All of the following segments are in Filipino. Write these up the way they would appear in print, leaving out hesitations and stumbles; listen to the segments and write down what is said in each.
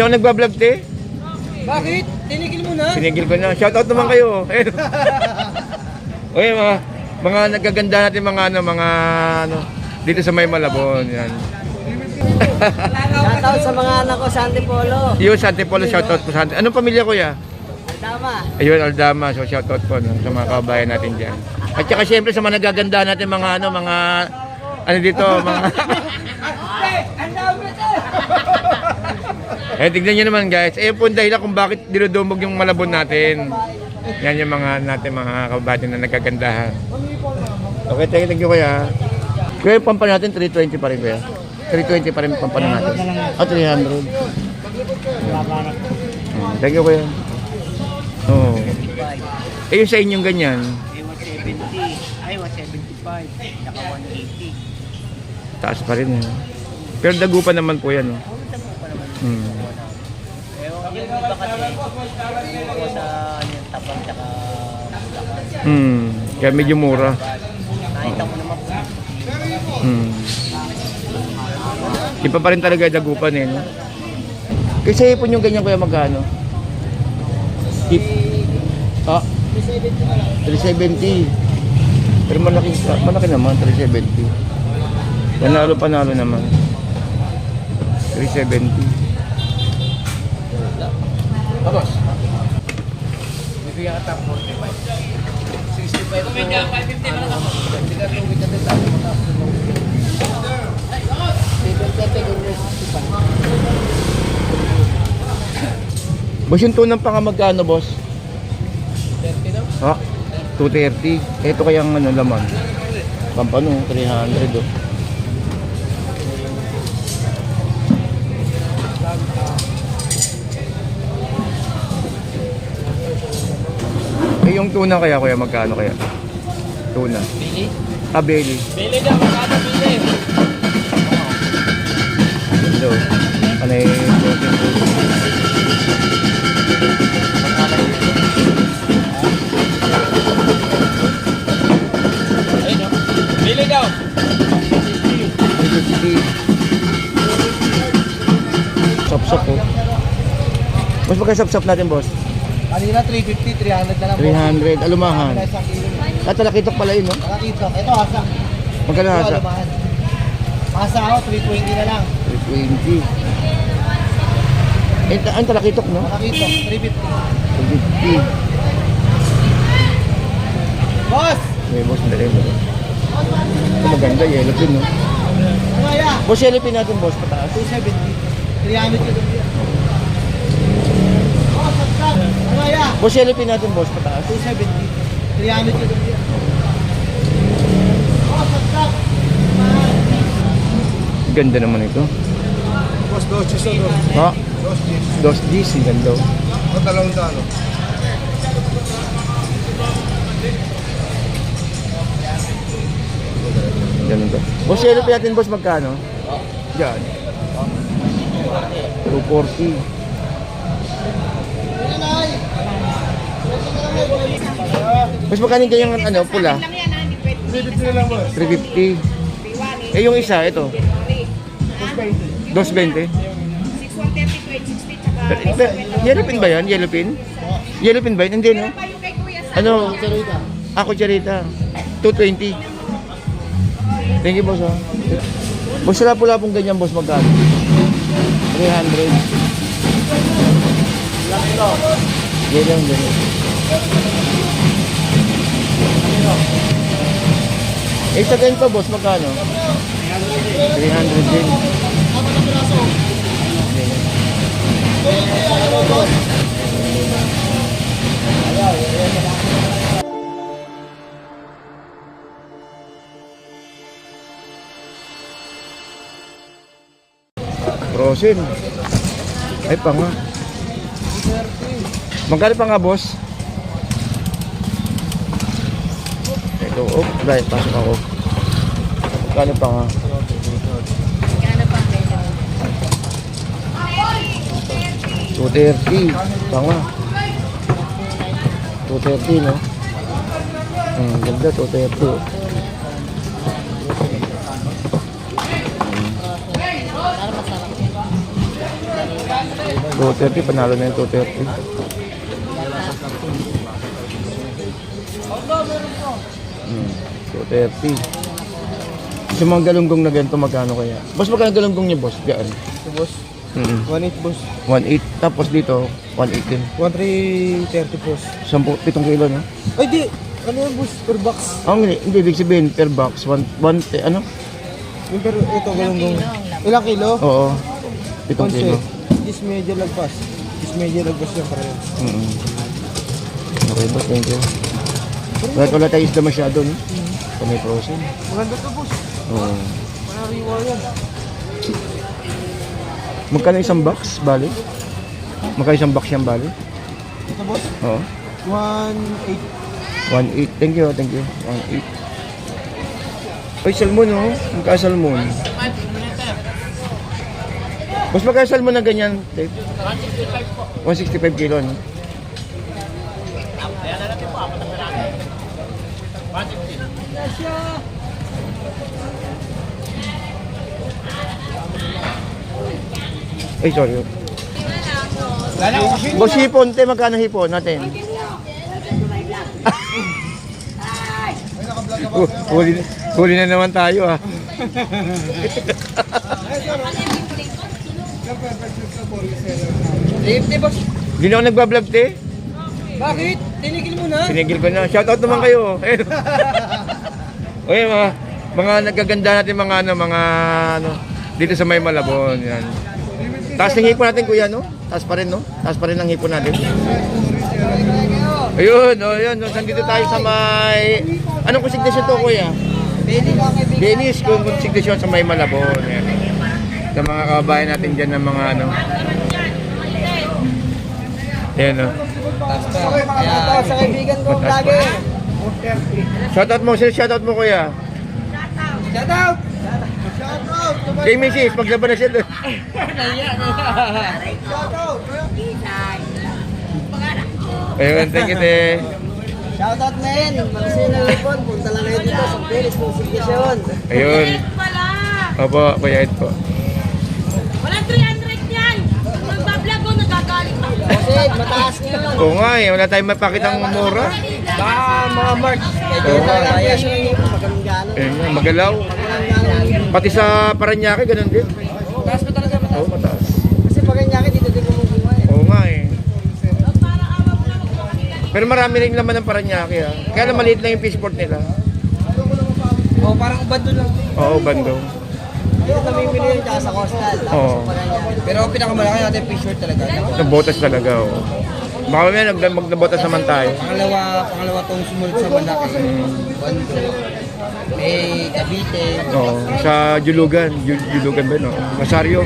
Sino ang nagbablog, te? Bakit? Tinigil mo na? Sinigil ko na. Shoutout naman kayo. Okay, mga nagaganda natin mga dito sa May Malabon. Yan. Shoutout sa mga anak ko sa Antipolo. Yung sa Antipolo, shoutout po sa Antipolo. Anong pamilya ko ya? Tama. Ayun, Aldama. So shoutout po sa mga kabayan natin dyan. At saka siyempre sa mga nagaganda natin mga dito, mga... Tignan nyo naman guys. Ayun po ang dahilan kung bakit dinudumog yung Malabon natin. Yan yung mga kabayan na nagagandahan. Okay, thank you kuya. Kuya, yung pampa natin 320 pa rin kuya. 320 pa rin yung pampa natin. 300. Thank you kuya. Oh. Yung sa inyong ganyan? 170. Ay, 175. Naka 180. Taas pa rin. Pero dagupan naman po yan. Yung iba kasi, yung sa tapang tsaka bulakan. Kaya medyo mura. Nakita mo naman po. Iba pa rin talaga dagupan eh. No? Kasi ipon yung ganyan kuya magkano? 370. Pero malaki naman, 370. Panalo naman. 370. Tapos? Bibigyan ka 45. 65. Bibigyan ka 550 na lang ako. Bibigyan ka 250. Boss, yung tunang pa nga magkano, boss? 30 daw? Ha? 230. Ito kayang laman. Pampano, 300 oh. Yung tuna kaya kuya magkano kaya? Tuna. Bili? Beli. Bili daw, magkano bili? Ito. Ano Bili daw. 350. Sop-sop po. Mas magka-sop-sop natin, boss. Kanina 350, 300 na lang. 300, alumahan. Talakitok pala yun, no? Talakitok. Ito, hasa. Magkano hasa? Hasa ako, 320 na lang. 320. Ang talakitok, no? Talakitok, 350. 350. Boss! May boss, madali mo. Ito maganda, yellow pin, no? Kaya? Boss, yellow pin natin, boss, pataas. 270. 300 yun. Kaya? Boss, yellow pin natin, boss, pataas. 270. 300 yun. Ganda naman ito. Boss, 2 cheese o 2? Ha? 2 cheese. 2 Gs, ang ganda. O 200. Ganda. Boss, yellow pin natin, boss, magkano? Diyan. 240. Mas magkano yung ganyang pula? 350 na lang, boss. 350. Eh yung isa, ito. 220. 6,130, Yellow pin ba yan? Yellow pin? Yellow pin ba yan? Hindi, no? Ano? Ako, Charita. 220. Thank you, boss, ha? Boss, sila pula pong ganyan, boss, magkano? 300. Ganyan, ganyan. Eh, sa ganito, boss, magkano? 300 din. Frozen. Ay, pa nga. Magkano pa nga, boss? Ito, dahil pasok ako. Magkano pa nga? Magkano pa kayo? 230. Pa nga. 230, no? Ganda, 230. Para masarap yan. 230, panalo na yung 230. Hmm, 230. Sa mga galunggong na ganito, magkano kaya? Boss, magkano galunggong niya, boss? Diyan. Ito, boss. 1.8, boss. 1.8. Tapos dito, 1.8 din. 1.330, boss. 7 kilo, no? Ay, di. Ano yan, boss? Per box. Hindi, ibig sabihin, per box, ano? Yung pero ito, galunggong. Ilang kilo? Oo. 7 kilo. Is medyo lagpas. Is medyo lagpas yung pareho. Okay, boss, thank you. Wala tayo isda masyado, no? Sa may frozen. Maganda to, boss. Oo. Panariwa yan. Magkano isang box, bali? Magkano isang box yan, bali? Ito, boss. Oo. 1.8. 1.8. Thank you, thank you. 1.8. Ay, salmon, oh. Magkano salmon? Mas magkano salmon na ganyan, Dave? 165 kilo, no? Ay, sorry. Boss, hipon, te, magkano hipon natin? Huli na naman tayo, ah. Safety, boss. Hindi na ako nagbablog, te. Bakit? Tinigil mo na. Sinigil ko na. Shoutout naman kayo. Okay, mga nagaganda natin mga dito sa May Malabon, yan. Taas ng hipon natin, kuya, no? Taas pa rin, no? Taas pa rin ang hipon natin. Ayun, yun. Nandito tayo sa may... Anong konsignasyon to, kuya? Dennis, kung konsignasyon sa May Malabon. Yan. Sa mga kababayan natin dyan ng mga ano. Yan, no? Kaya sa kaibigan ko lagi. Shoutout mo, shoutout mo, kuya. Shout out! Kay Mrs. Paglaban na siya doon. Shout out! Ayun, thank you, te. Shout out men! Mga po, punta lang kayo dito sa Philips Consignation. Ayun. Pala! Opo, kuya Ed po. Walang 300 yan! Kung nagbablog ko, nagagalit ako. Kasi mataas ngayon. Oo nga eh, wala tayong mapakitang mura. Baka mga March. Medyo kaya siya yung magandang gano'n. Ayun nga, magalaw. Pati sa Paranaque, ganun din. Mataas pa talaga, mataas. Oo, mataas. Kasi pag ganyan dito din bumubuhay. Oo nga eh. Pero marami rin laman ng Paranaque ah. Kaya lang maliit lang yung fishport nila. Oh, parang bando lang. Oo, bando. Dito namimili yun tsaka sa coastal. Oo. Pero pinakamalaki natin fish short talaga. Nabotas talaga, oo. Baka may magnabotas naman tayo. Pangalawa tong sumunod sa malaki. Bando. May Cavite. Oo, sa Julugan. Julugan ba, no? Masario.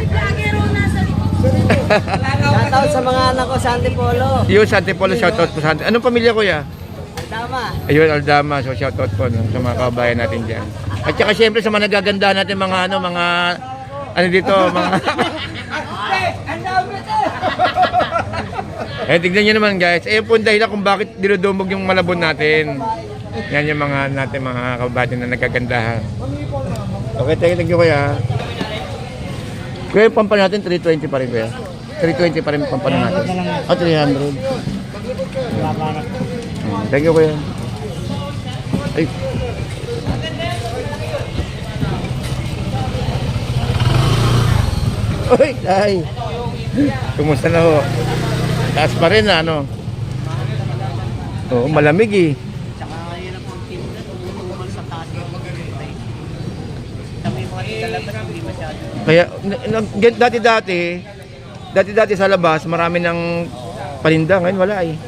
Shoutout sa mga anak ko sa Antipolo. Yun, sa Antipolo, shoutout po sa Antipolo. Anong pamilya ko ya? Tama. Ayun, Aldama. So, shoutout po no, sa mga kabayan natin dyan. At saka siyempre sa mga nagaganda natin mga dito, mga... Eh, tignan nyo naman guys. Eh, po dahilan kung bakit dinudumog yung Malabon natin. Yan yung mga kababayan na nagagandahan. Okay, thank you kuya. Kuya, yung pampa natin 320 pa rin kuya. 320 pa rin yung pampa natin. 300. Thank you kuya. Ay. Uy, ay. Kumusta na ho? Taas pa rin ano? Oo, malamig eh. Tsaka yun ang pagpinda, tumutumal sa taas yung pagpinda. Kami mga tigalabas, hindi masyado. Kaya, dati sa labas, marami ng paninda. Ngayon wala eh.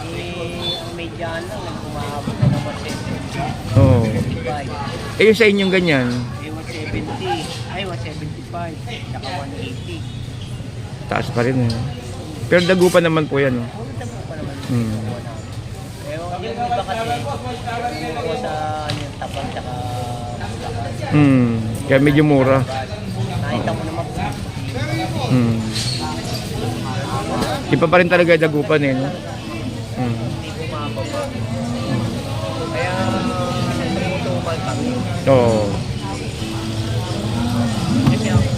Ang median lang, nagkumahabot na ng 170. Oo. 175. Eh, yung sa inyong ganyan, Ay, 170. Ay, 175. Tsaka 180. taas pa rin eh. Pero dagupan naman po yan. No? Hmm. Ewan, yung iba kasi, yung sa yung tapang tsaka bulakan. Kaya medyo mura. Nakita mo naman po. Iba pa rin talaga dagupan eh. No? Hindi bumababa. Kaya, tumutumal kami. Oo. Kasi ako,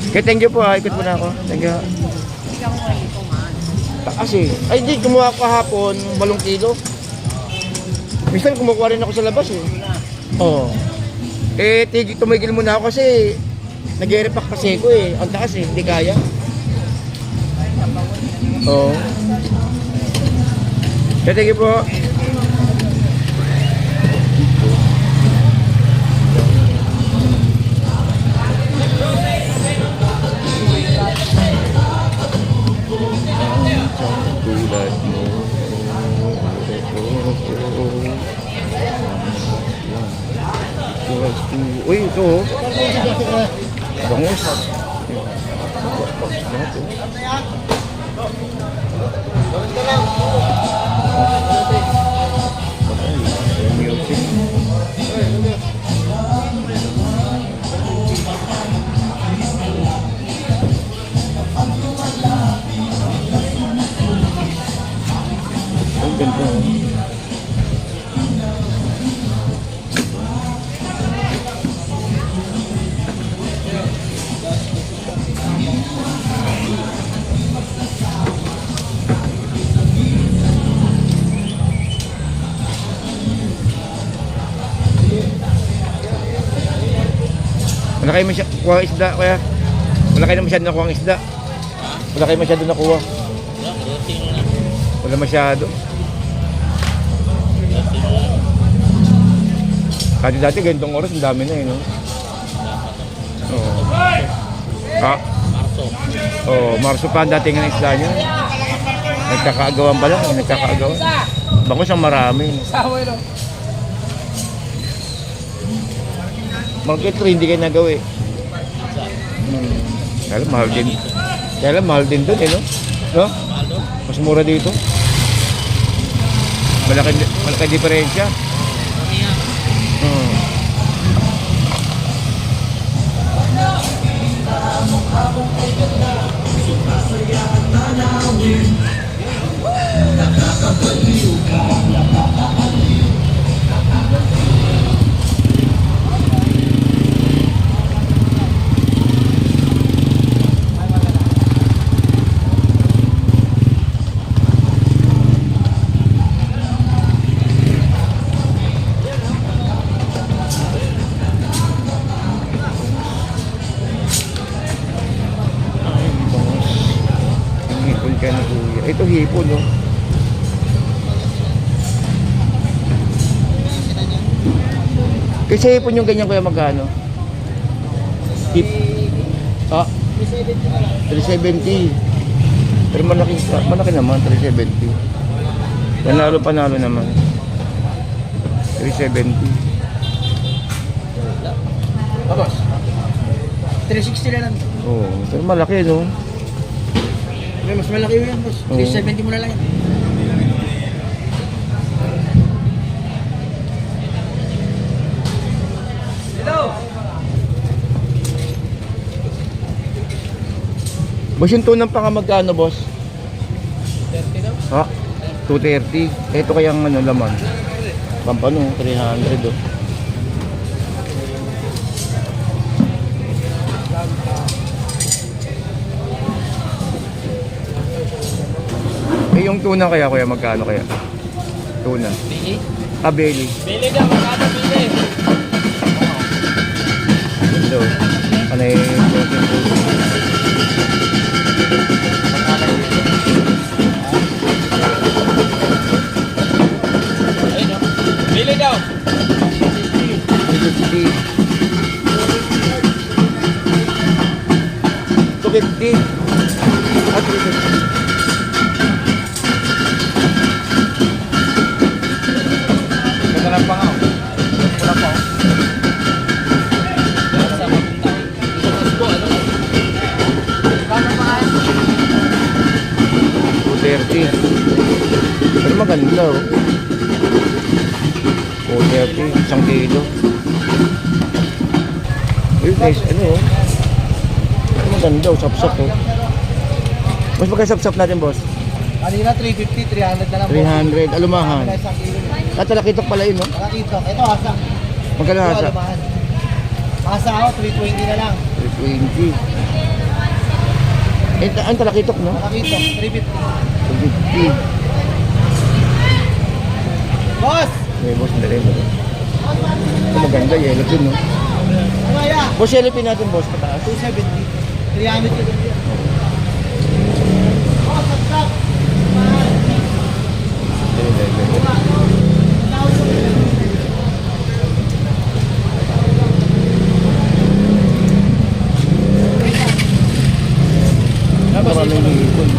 Okay, thank you po ha. Ikot muna ako. Thank you. Hindi ako kayo ito man. Taas eh. Ay, di. Kumuha ko kahapon. 8 kilo. Minsan kumukuha rin ako sa labas eh. Oo. Tumigil muna ako kasi nag-repack kasi ko eh. Ang taas eh. Hindi kaya. Oo. Okay, thank you po. Tulad mo. Uy, ito oh. Bangus. Ang ganda oh. Wala kayo masyado kuha isda, kuya? Wala kayo masyado nakuha ang isda? Wala kayo masyado nakuha? Wala masyado. Kasi dati ganitong oras, ang dami na eh, no? Oo. Oo, Marso pa ang dating ng isda niya. Nagkakaagawan pa lang, nagkakaagawan. Bangus ang marami. Market 3, hindi kayo nagawa eh. Kaya lang, mahal din. Kaya lang, mahal din doon eh, no? No? Mas mura dito. Malaki diferensya. Ito hipon, no? Kasi hipon yung ganyan kuya magkano? Hip. Ah, 370. Pero malaki naman, 370. Panalo naman. 370. Tapos, 360 na lang. Oo, pero malaki, no? Mas malaki yun, boss. 370 mo na lang yan. Hello! Boss, yung tunang pa ka magkano, boss? 30 daw? Ha? 230. Ito kayang ano, laman. Pampano, 300, oh. Eh, yung tuna kaya, kuya, magkano kaya? Tuna. Bili? Ah, belly. Bili daw, magkano bili? Ito. Ano yung Ayun, no? Bili daw! 350. 250. Ah, 350. Ganda lang pa nga. Wala pa. Sa mapunta. Isang po, ano? Kano pa kayo? 230. Pero maganda, oh. 230, 1 kilo. Ayun guys, ano oh. Ito maganda, oh, sap-sap oh. Mas magkasap-sap natin, boss. Kanina 350, 300 na lang. 300, alumahan. Isang kilo. Talakitok pala yun, no? Nakakitok. Ito hasang. Magkano hasa? Hasa ako, 320 na lang. 320. Ang talakitok, no? Nakakita, 350. 250. Boss! Okay, boss, dali mo. Ito maganda, yellow pin, no? Ano ya? Boss, yellow pin natin, boss, pataas. 270. 300 yun. Boss, what's up? Dali, dali, dali. Maraming hipon.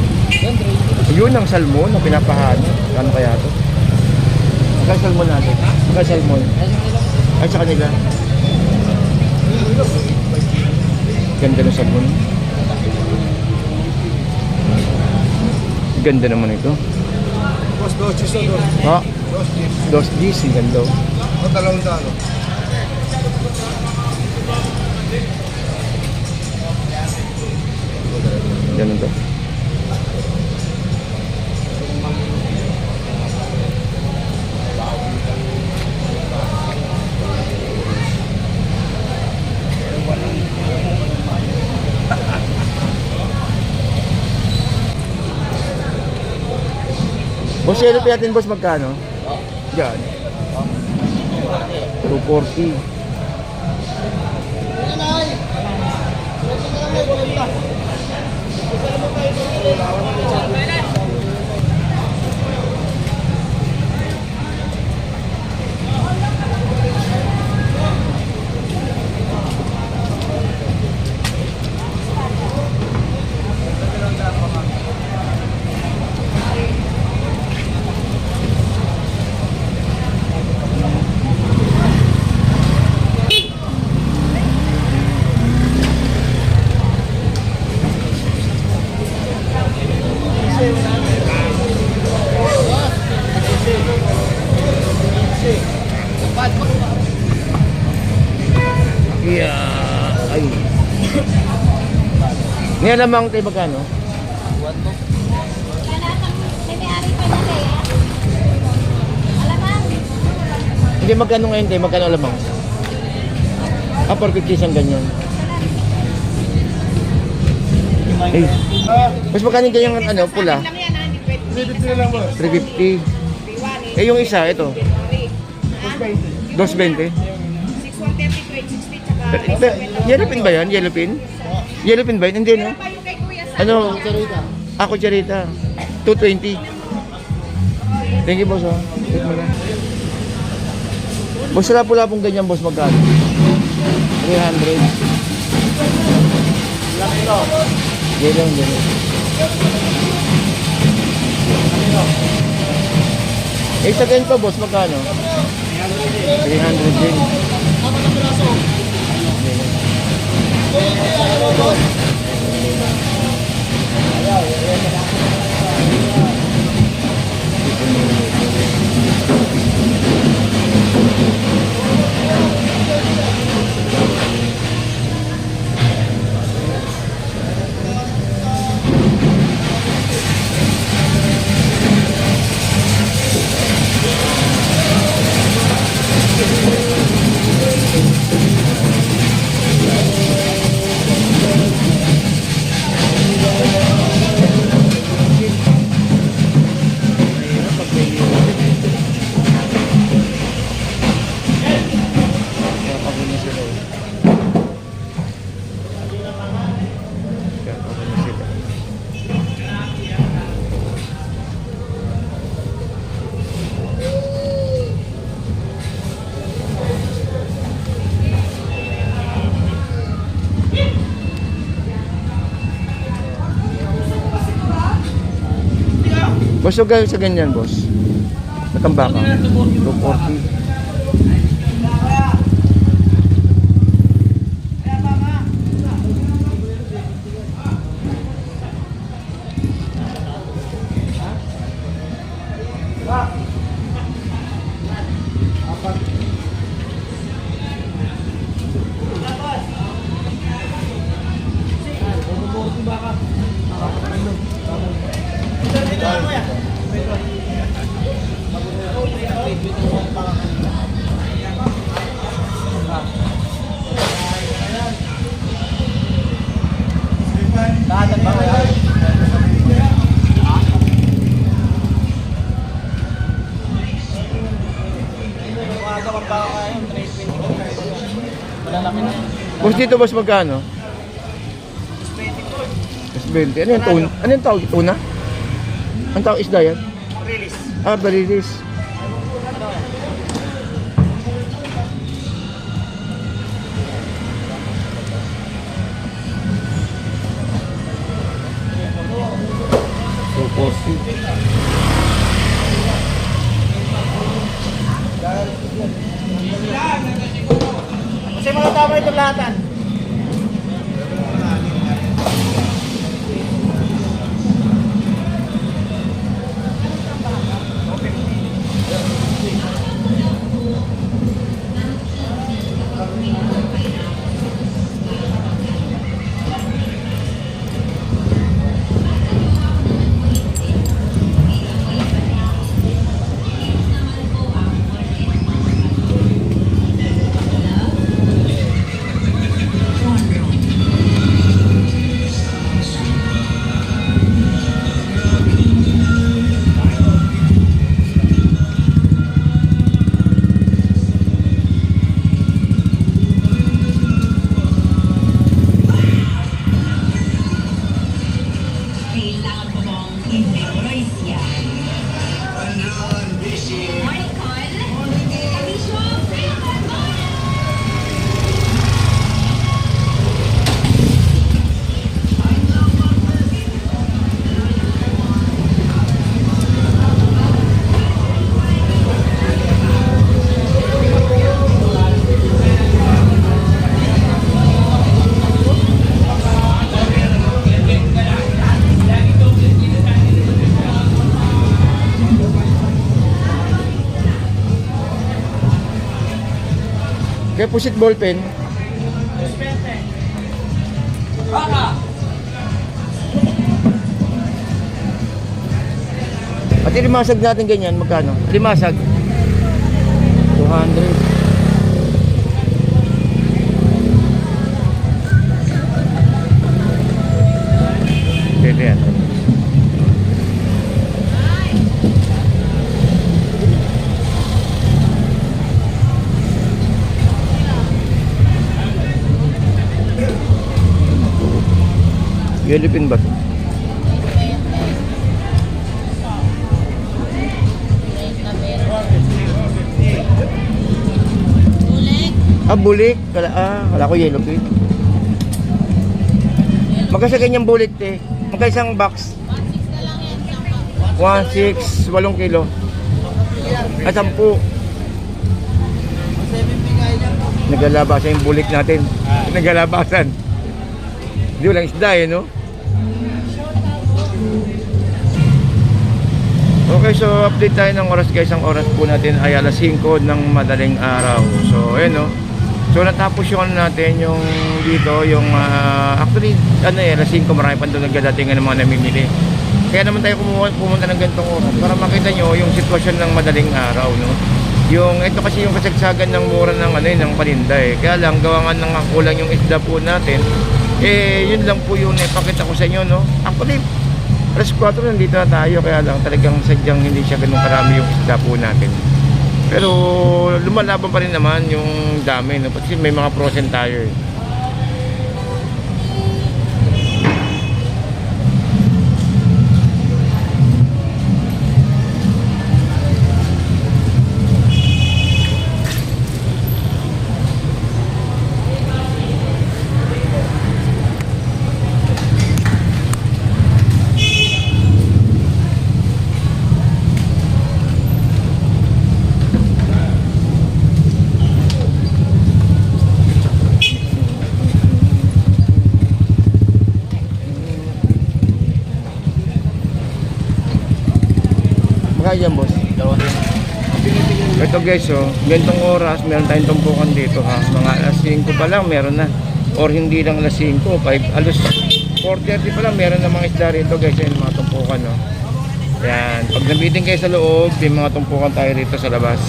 Yun ang salmon na pinapahano. Kano kaya ito? Magkano salmon natin? Magkano salmon? Ay, sa kanila. Ganda ng salmon. Ganda naman ito. Boss, 2 cheese o 2? Ha? 2 cheese. Dos G's, ang ganda. O 200. Ganun to. Boss, yellow pin natin, boss, magkano? Diyan. 240. Yeah. Ay. Ngayon lamang tayo magkano? Hindi, magkano ngayon tayo? Magkano lamang? Ah, 450 isang ganyan. Eh, mas magkano yung ganyang ano, pula? 350 na lang, boss. 350. Eh, yung isa, ito. 220. 630, 260, tsaka Yellow pin ba yan? Yellow pin? Yellow pin ba yun? Hindi, no? pa yung kay Kuya Sam. Ano? Ako, Charita. 220. Thank you, boss. Take mo na. Boss, wala pula pong ganyan, boss. Magkano? 300. Yellow, yellow. Eh, sa ganito, boss, magkano? 300 din. Boss, so gawin sa ganyan, boss. Matambaka. 240. Lahat ng baka yan. dito boss magkano? S20. Ano yung tuna? Ano yung tawag? Tuna? Ang tawag isda yan? Release. Ah, barilis. So, coffee. Kasi mga tama itong lahatan. Kailangan ko bang i-memorize yan? Michael? Amisyo? Kaya pusit ballpen. At limasag natin ganyan, magkano? Limasag. 200. Pwede yan. Yellowfin ba ito? Bulik. Ah, bulik. Kala ko yellowfin. Magkasa ganyang bulik, te. Magkasa isang box. 1.6 na lang yan. 1.6, 8 kilo. At 10. Nagalabasan yung bulik natin. Nagalabasan. Hindi walang isda eh, no? Okay, so update tayo ng oras guys. Ang oras po natin ay alas 5 ng madaling araw. So, ayun, no? So, natapos yung ano natin, yung dito, yung actually, alas 5, marami pa doon nagdating ng mga namimili. Kaya naman tayo pumunta ng ganitong oras para makita nyo yung sitwasyon ng madaling araw, no? Yung, ito kasi yung kasagsagan ng mura ng, ng paninda eh. Kaya lang, gawa nga ng kulang yung isda po natin. Yun lang po yung ipakita ko sa inyo, no? Actually, alas 4 nandito na tayo, kaya lang talagang sadyang hindi siya ganun karami yung isda po natin. Pero lumalaban pa rin naman yung dami, no? Kasi may mga frozen tayo eh. Magkano boss? Ito guys, ganitong oras meron tayong tumpukan dito ha. Mga alas 5 pa lang meron na. Or hindi lang alas 5, alas 4:30 pa lang meron na mga isda rito guys. Yung mga tumpukan, no. Yan, pag nabitin kayo sa loob, may mga tumpukan tayo rito sa labas.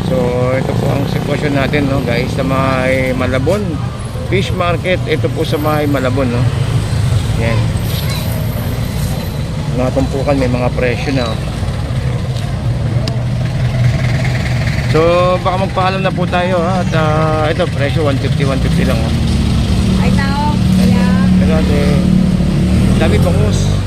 So, ito po ang sitwasyon natin, no guys, sa may Malabon Fish Market. Ito po sa may Malabon, no. Yan. Mga tumpukan, may mga presyo na. So baka magpaalam na po tayo ha. At ito presyo 150 lang. Dami bangus.